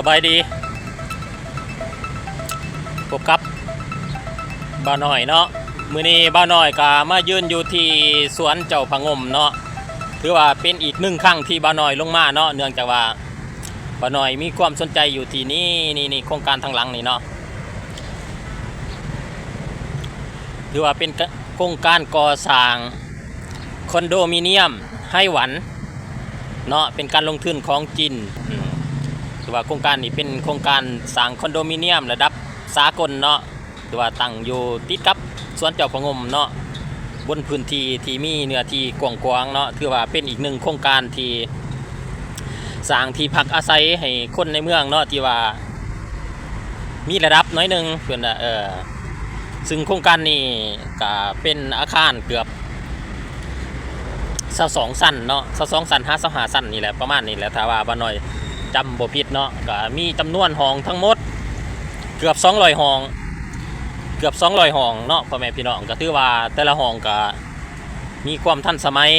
บายดีพบกับบ่าวน้อยเนาะมื้อนี้บ่าวน้อยก็มายืนอยู่ที่สวนเจ้าพะงมเนาะถือว่าเป็นอีกหนึ่งครั้งที่บ่าวน้อยลงมาเนาะเนื่องจากว่าบ่าวน้อยมีความสนใจอยู่ที่นี่โครงการทางหลังนี่เนาะถือว่าเป็นโครงการก่อสร้างคอนโดมิเนียมให้หวันเนาะเป็นการลงทุนของจีนถือว่าโครงการนี้เป็นโครงการสร้างคอนโดมิเนียมระดับสากลเนาะถือว่าตั้งอยู่ติดกับสวนเจ้าพะงมเนาะบนพื้นที่ที่มีเนื้อที่กว้างๆเนาะถือว่าเป็นอีกหนึ่งโครงการที่สร้างที่พักอาศัยให้คนในเมืองเนาะที่ว่ามีระดับน้อยหนึ่งเพื่อนซึ่งโครงการนี้ก็เป็นอาคารเกือบ22สั้นเนาะ22สั้น55สั้นนี่แหละประมาณนี้แหละถ้าว่าบ่น้อยจำบ่ผิดเนาะก็มีจำนวนห้องทั้งหมดเกือบ200ห้องเนาะพ่อแม่พี่น้องก็ถือว่าแต่ละห้องก็มีความทันสมัย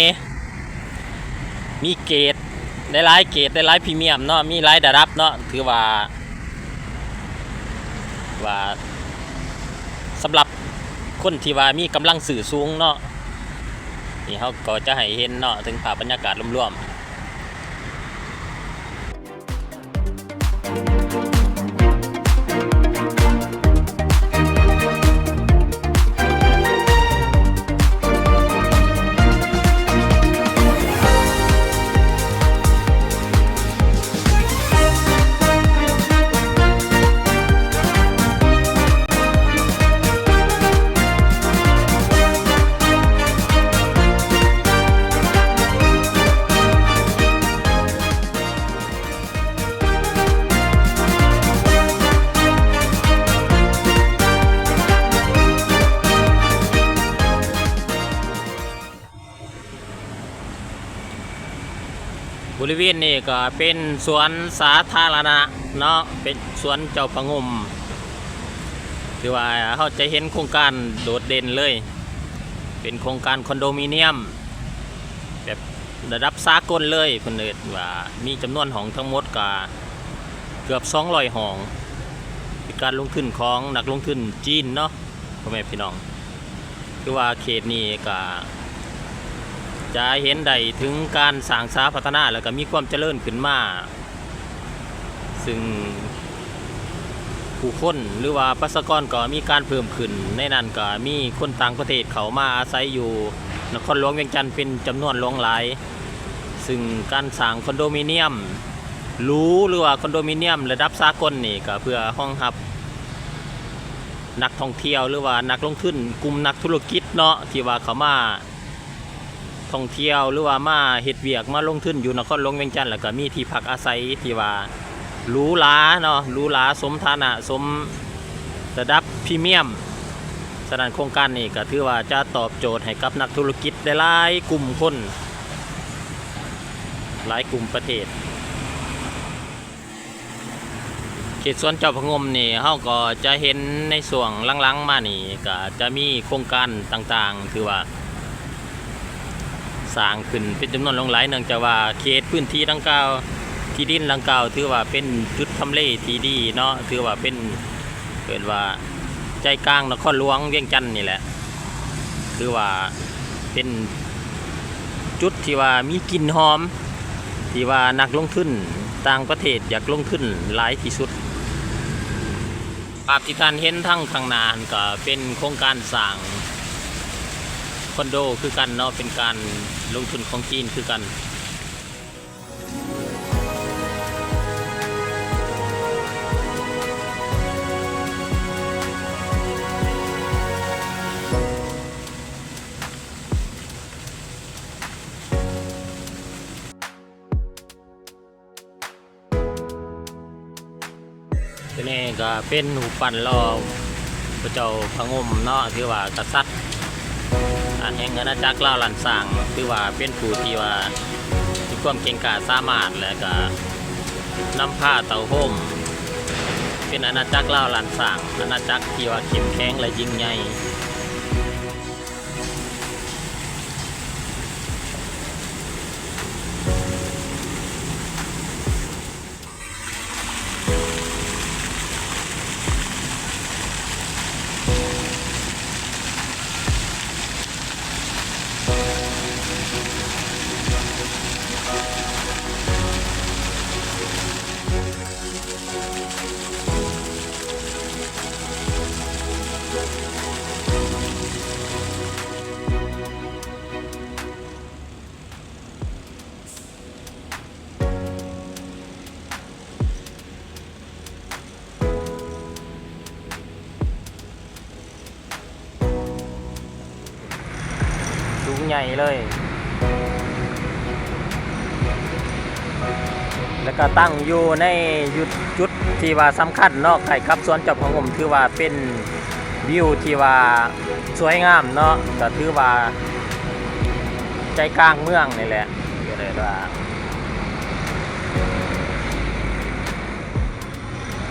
มีเกรดหลายเกรดหลายพรีเมียมเนาะมีหลายระดับเนาะถือว่าสำหรับคนที่ว่ามีกำลังสื่อสูงเนาะนี่เขาก็จะให้เห็นเนาะถึงภาพบรรยากาศรวมๆบริเวณนี้ก็เป็นสวนสาธารณะเนาะเป็นสวนเจ้าพะงมถือว่าเขาจะเห็นโครงการโดดเด่นเลยเป็นโครงการคอนโดมิเนียมแบบระดับสากลเลยเพิ่นเอิ้นว่ามีจำนวนห้องทั้งหมดก็เกือบ200ห้องเป็นการลงทุนของนักลงทุนจีนเนาะพ่อแม่พี่น้องคือว่าเขตนี้ก็จะเห็นได้ถึงการสร้างสาพัฒนาแล้วก็มีความเจริญขึ้นมาซึ่งผู้คนหรือว่าประชากรก็มีการเพิ่มขึ้นในนั้นก็มีคนต่างประเทศเขามาอาศัยอยู่นครหลวงเวียงจันทร์เป็นจำนวนหลวงหลายซึ่งการสร้างคอนโดมิเนียมหรูหรือว่าคอนโดมิเนียมระดับสากลนี่ก็เพื่อรองรับนักท่องเที่ยวหรือว่านักลงทุนกลุ่มนักธุรกิจเนาะที่ว่าเขามาท่องเที่ยวหรือว่ามาเฮ็ดเวียกมาลงทุนอยู่นครหลวงเวียงจันทร์แล้วก็มีที่พักอาศัยที่ว่าหรูหราเนาะหรูหราสมฐานะสมระดับพรีเมียมฉะนั้นโครงการนี้ก็ถือว่าจะตอบโจทย์ให้กับนักธุรกิจได้หลายกลุ่มคนหลายกลุ่มประเทศเขตสวนเจ้าพะงมนี่เฮาก็จะเห็นในส่วนหลังๆมานี่ก็จะมีโครงการต่างๆคือว่าสร้างขึ้นเป็นจำนวนหลงหลายเนื่องจากว่าเขตพื้นที่ดังกล่าวที่ดินดังกล่าวถือว่าเป็นจุดทำเลที่ดีเนาะถือว่าเป็นเกิดว่าใจกลางนครหลวงเวียงจันทร์นี่แหละถือว่าเป็นจุดที่ว่ามีกลิ่นหอมที่ว่านักลงทุนต่างประเทศอยากลงทุนหลายที่สุดภาพที่ท่านเห็นทั้งข้างหน้าก็เป็นโครงการสร้างคอนโดคือกันเนาะเป็นการลงทุนของจีนคือกันทีนี้ก็เป็นหูปั่นรอพระเจ้าพะงมเนาะคือว่ากษัตริย์แห่งอาณาจักรลาวลันสร้างคือว่าเป็นผู้ที่ว่ามีความเก่งกาจสามารถและก็นำผ้าเต่าโฮมเป็นอาณาจักรลาวลันสร้างอาณาจักรที่ว่าเข้มแข็งและยิ่งใหญ่ ใหญ่เลยแล้วก็ตั้งอยู่ในจุดที่ว่าสำคัญเนาะใกล้กับสวนเจ้าพระงมถือว่าเป็นวิวที่ว่าสวยงามเนาะก็ถือว่าใจกลางเมืองนี่แหละก็เลยว่า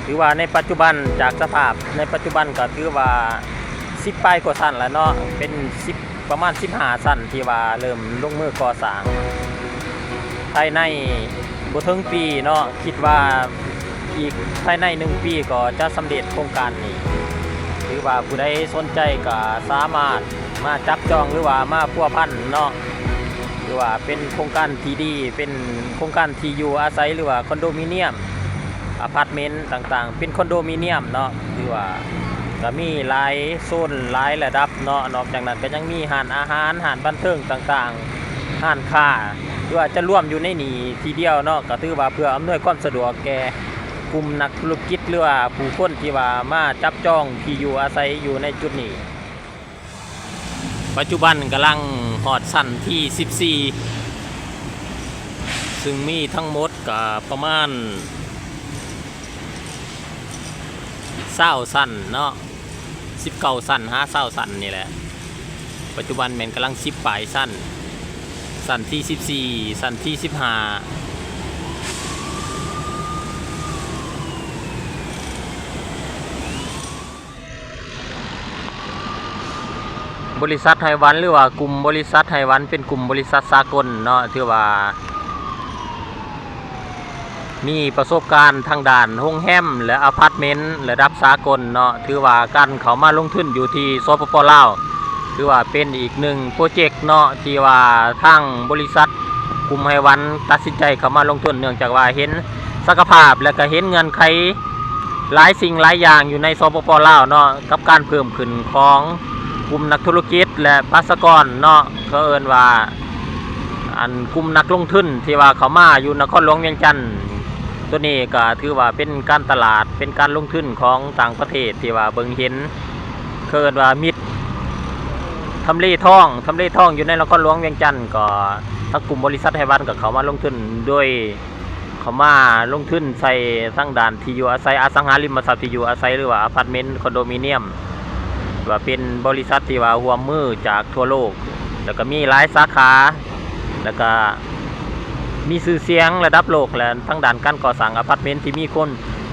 ถือว่าในปัจจุบันจากสภาพในปัจจุบันก็ถือว่า10 ปลายกว่าสั้นแล้วเนาะเป็น10ประมาณ15สั้นที่ว่าเริ่มลงมือก่อสร้างภายในบ่ถึงปีเนาะคิดว่าอีกภายใน1 ปีก็จะสำเร็จโครงการนี้หรือว่าผู้ใดสนใจก็สามารถมาจับจองหรือว่ามาพัวพันเนาะหรือว่าเป็นโครงการที่ดีเป็นโครงการที่อยู่อาศัยหรือว่าคอนโดมิเนียมอพาร์ตเมนต์ต่างๆเป็นคอนโดมิเนียมเนาะหรือว่าก็มีหลายโซนหลายระดับเนาะนอกจากนั้นก็ยังมีร้านอาหารร้านบันเทิงต่างๆร้านค้าหรือว่าจะร่วมอยู่ในนี้ทีเดียวเนาะก็ถือว่าเพื่ออำนวยความสะดวกแก่กลุ่มนักธุรกิจหรือว่าผู้คนที่ว่ามาจับจองที่อยู่อาศัยอยู่ในจุดนี้ปัจจุบันกำลังฮอดสั้นที่14ซึ่งมีทั้งหมดก็ประมาณ20สั้นเนาะ19สั้น20สั้นนี่แหละปัจจุบันแม่นกำลัง10 ปลายสั้นที่14สั้นที่15บริษัทไต้หวันหรือว่ากลุ่มบริษัทไต้หวันเป็นกลุ่มบริษัทสากลเนาะที่ว่ามีประสบการณ์ทางด้านโรงแรมและอพาร์ตเมนต์ระดับสากลเนาะถือว่าการเขามาลงทุนอยู่ที่สปป.ลาวถือว่าเป็นอีกหนึ่งโปรเจกต์เนาะที่ว่าทางบริษัทกลุ่มไต้หวันตัดสินใจเข้ามาลงทุนเนื่องจากว่าเห็นศักยภาพและก็เห็นเงื่อนไขหลายสิ่งหลายอย่างอยู่ในสปป.ลาวเนาะกับการเพิ่มขึ้นของกลุ่มนักธุรกิจและภาสกรเนาะเขาเอิ้นว่าอันกลุ่มนักลงทุนที่ว่าเขามาอยู่นครหลวงเวียงจันทน์ตัวนี้ก็ถือว่าเป็นการตลาดเป็นการลงทุนของต่างประเทศที่ว่าเบิ่งเห็นเขาเอิ้นว่ามิตรทำเลทองอยู่ในนครหลวงเวียงจันทน์ก็ทั้งกลุ่มบริษัทไต้หวันก็เขามาลงทุนโดยเขามาลงทุนใส่ทั้งด้านที่อยู่อาศัยอสังหาริมทรัพย์ที่อยู่อาศัยหรือว่าอพาร์ตเมนต์คอนโดมิเนียมว่าเป็นบริษัทที่ว่าร่วมมือจากทั่วโลกแล้วก็มีหลายสาขาแล้วก็มีชื่อเสียงระดับโลกและทั้งด้านการก่อสร้างอพาร์ตเมนต์ที่มีคุ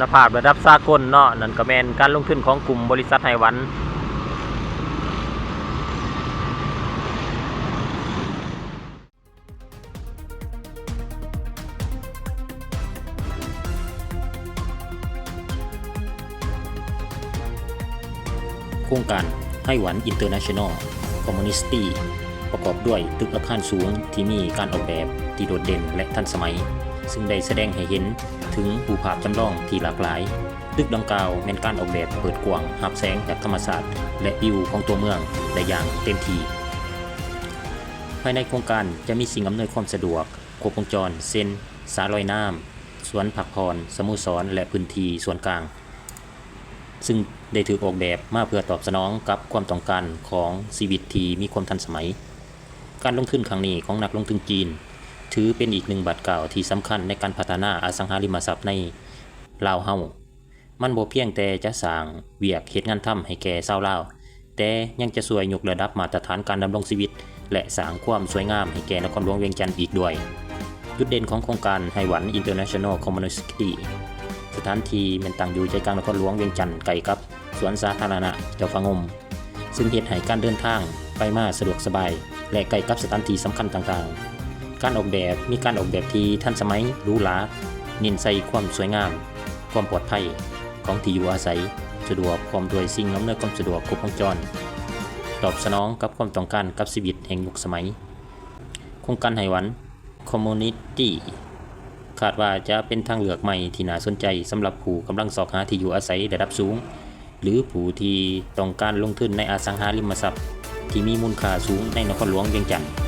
ณภาพระดับสากลเนาะนั่นก็แม่นการลงทุนของกลุ่มบริษัทไต้หวันโครงการไต้หวันอินเตอร์เนชั่นแนลคอมมูนิสตี้ประกอบด้วยตึกอาคารสูงที่มีการออกแบบที่โดดเด่นและทันสมัยซึ่งได้แสดงให้เห็นถึงรูปภาพจำลองที่หลากหลายตึกดังกล่าวเป็นการออกแบบเปิดกว้างรับแสงจากธรรมชาติและวิวของตัวเมืองได้อย่างเต็มที่ภายในโครงการจะมีสิ่งอำนวยความสะดวกครบวงจรเช่นศาลอยน้ำสวนพักผ่อนสโมสรและพื้นที่ส่วนกลางซึ่งได้ถูกออกแบบมาเพื่อตอบสนองกับความต้องการของชีวิตที่มีความทันสมัยการลงทุนครั้งนี้ของนักลงทุนจีนถือเป็นอีกหนึ่งบาทเก่าที่สำคัญในการพัฒนาอสังหาริมทรัพย์ในลาวเฮามันบ่เพียงแต่จะสร้างเวียกเฮ็ดงานทำให้แก่ชาวลาวแต่ยังจะช่วยยกระดับมาตรฐานการดำรงชีวิตและสร้างความสวยงามให้แก่นครหลวงเวียงจันทน์อีกด้วยจุดเด่นของโครงการไต้หวัน International Communityสถานที่มันตั้งอยู่ใจกลางนครหลวงเวียงจันทน์ใกล้กับสวนสาธารณะเจ้าฟ้างมซึ่งเฮ็ดให้การเดินทางไปมาสะดวกสบายและใกล้กับสถานที่สำคัญต่างๆการออกแบบมีการออกแบบที่ทันสมัยหรูหราเน้นใส่ความสวยงามความปลอดภัยของที่อยู่อาศัยสะดวกพร้อมด้วยสิ่งอำนวยความสะดวกครบวงจรตอบสนองกับความต้องการกับชีวิตแห่งยุคสมัยโครงการไต้หวัน Community คาดว่าจะเป็นทางเลือกใหม่ที่น่าสนใจสำหรับผู้กำลังสอบหาที่อยู่อาศัยระดับสูงหรือผู้ที่ต้องการลงทุนในอสังหาริมทรัพย์ที่มีมูลค่าสูงในนครหลวงเวียงจันทน์